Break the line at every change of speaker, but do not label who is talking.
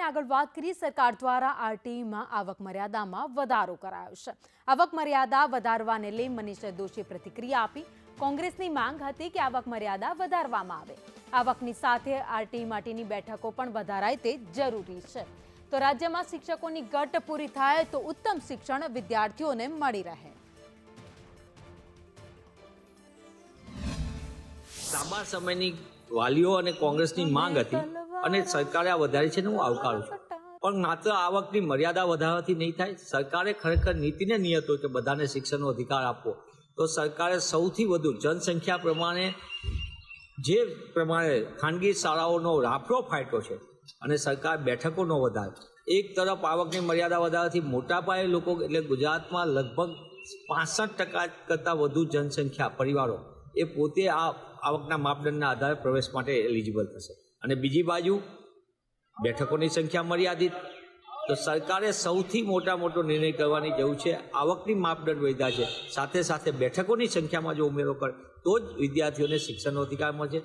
આગળ વાત કરીએ, સરકાર દ્વારા આરટીઈમાં આવક મર્યાદામાં વધારો કરાયો છે। આવક મર્યાદા વધારવાને લઈ મનીષ દોશીએ પ્રતિક્રિયા આપી। કોંગ્રેસની માંગ હતી કે આવક મર્યાદા વધારવામાં આવે। આવકની સાથે આરટીઈ માટેની બેઠકો પણ વધારાય તે જરૂરી છે। તો રાજ્યમાં શિક્ષકોની ઘટ પૂરી થાય તો ઉત્તમ શિક્ષણ વિદ્યાર્થીઓને મળી રહે।
લાંબા સમયની વાલીઓ અને કોંગ્રેસની માંગ હતી અને સરકારે આ વધારી છે ને હું આવકારું છું, પણ માત્ર આવકની મર્યાદા વધારવાથી નહીં થાય। સરકારે ખરેખર નીતિને નિયત હોય કે બધાને શિક્ષણનો અધિકાર આપવો, તો સરકારે સૌથી વધુ જનસંખ્યા પ્રમાણે જે પ્રમાણે ખાનગી શાળાઓનો રાફડો ફાટ્યો છે અને સરકાર બેઠકો ન વધારે। એક તરફ આવકની મર્યાદા વધારવાથી મોટા પાયે લોકો એટલે ગુજરાતમાં લગભગ 65% કરતાં વધુ જનસંખ્યા પરિવારો એ પોતે આ આવકના માપદંડના આધારે પ્રવેશ માટે એલિજિબલ થશે અને બીજી બાજુ બેઠકોની સંખ્યા મર્યાદિત। તો સરકારે સૌથી મોટો નિર્ણય કરવાની જરૂર છે। આવકની માપદંડ વધ્યા છે, સાથે સાથે બેઠકોની સંખ્યામાં જો ઉમેરો કરે તો જ વિદ્યાર્થીઓને શિક્ષણનો અધિકાર મળશે।